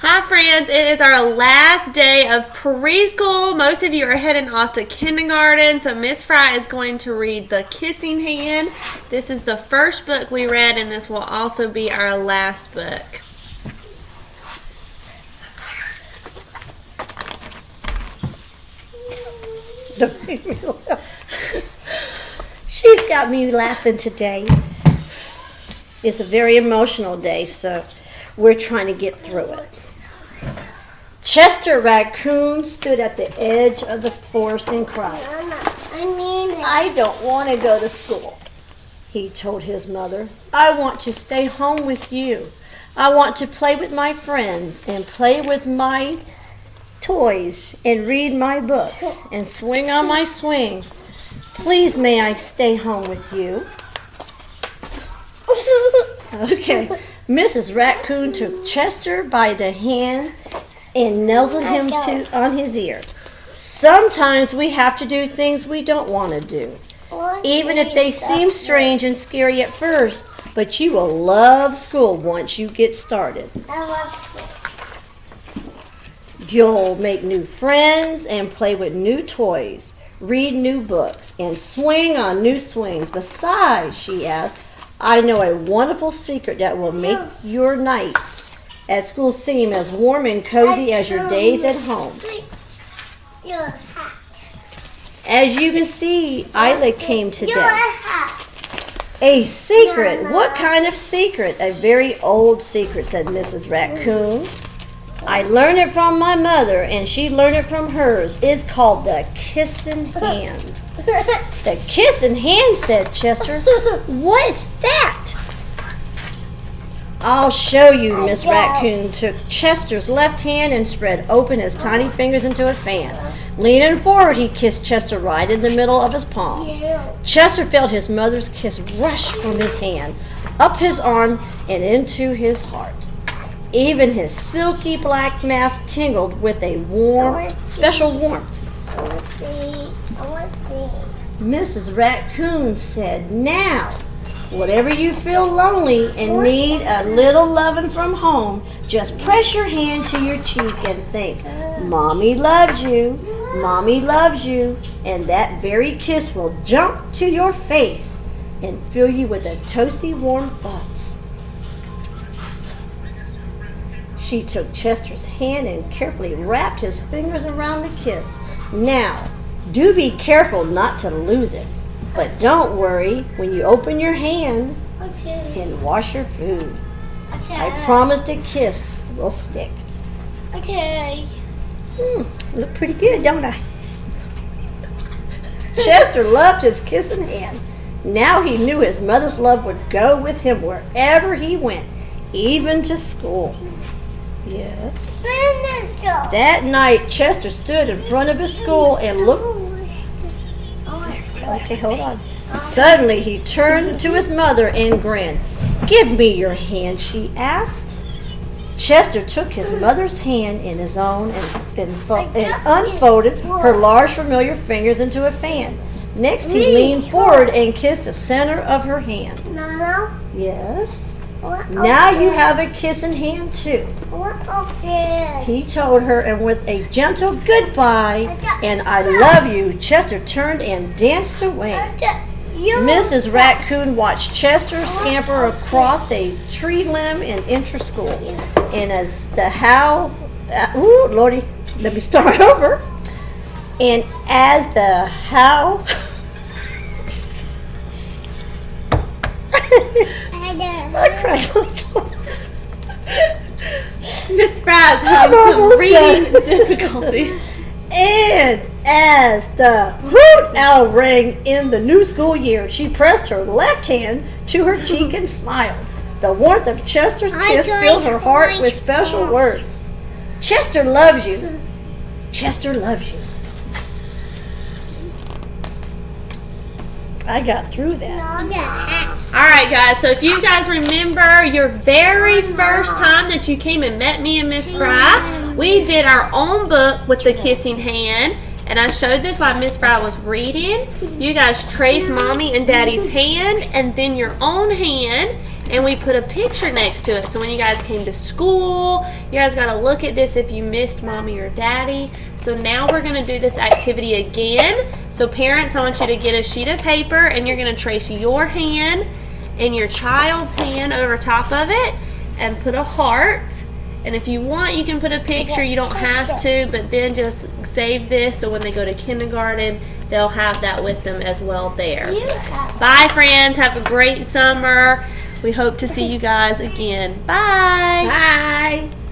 Hi friends, it is our last day of preschool. Most of you are heading off to kindergarten, so Miss Fry is going to read The Kissing Hand. This is the first book we read, and this will also be our last book. She's got me laughing today. It's a very emotional day, so we're trying to get through it. Chester Raccoon stood at the edge of the forest and cried. I don't want to go to school, he told his mother. I want to stay home with you. I want to play with my friends and play with my toys and read my books and swing on my swing. Please, may I stay home with you? Okay. Mrs. Raccoon took Chester by the hand and nuzzled him on his ear. Sometimes we have to do things we don't want to do, even if they seem strange and scary at first, but you will love school once you get started. You'll make new friends and play with new toys, read new books, and swing on new swings. Besides, she asked, I know a wonderful secret that will make your nights at school seem as warm and cozy as your days at home. As you can see, Isla came to them. A secret? What kind of secret? A very old secret, said Mrs. Raccoon. I learned it from my mother, and she learned it from hers. It's called the kissing hand. The kissing hand, said Chester. What's that? I'll show you, Miss Raccoon took Chester's left hand and spread open his tiny fingers into a fan. Leaning forward, he kissed Chester right in the middle of his palm. Chester felt his mother's kiss rush from his hand, up his arm, and into his heart. Even his silky black mask tingled with a warm, special warmth. Mrs. Raccoon said, now, whatever you feel lonely and need a little loving from home, just press your hand to your cheek and think, Mommy loves you, Mommy loves you, and that very kiss will jump to your face and fill you with a toasty warm thoughts. She took Chester's hand and carefully wrapped his fingers around the kiss. Now, do be careful not to lose it. But don't worry when you open your hand and wash your food. I promise the kiss will stick. Look pretty good, don't I? Chester loved his kissing hand. Now he knew his mother's love would go with him wherever he went, even to school. Yes. That night, Chester stood in front of his school and looked. Okay, hold on. Suddenly, he turned to his mother and grinned. Give me your hand, she asked. Chester took his mother's hand in his own and unfolded her large, familiar fingers into a fan. Next, he leaned forward and kissed the center of her hand. Yes. Now you have a kissing hand, too. He told her, and with a gentle goodbye and I love you, Chester turned and danced away. Mrs. Raccoon watched Chester scamper across a tree limb and enter school. And as the Lordy, let me start over. And as the I cried myself. Miss Fry's having some reading difficulty. And as the hoot owl rang in the new school year, she pressed her left hand to her cheek and smiled. The warmth of Chester's kiss filled her heart with special words. Chester loves you. Chester loves you. I got through that. Alright guys, so if you guys remember your very first time that you came and met me and Miss Fry, we did our own book with the kissing hand, and I showed this while Miss Fry was reading. You guys traced Mommy and Daddy's hand and then your own hand, and we put a picture next to it. So when you guys came to school, you guys got to look at this if you missed mommy or daddy. So now we're going to do this activity again. So parents, I want you to get a sheet of paper and you're going to trace your hand and your child's hand over top of it and put a heart. And if you want, you can put a picture. You don't have to, but then just save this so when they go to kindergarten, they'll have that with them as well there. Bye, friends. Have a great summer. We hope to see you guys again. Bye. Bye.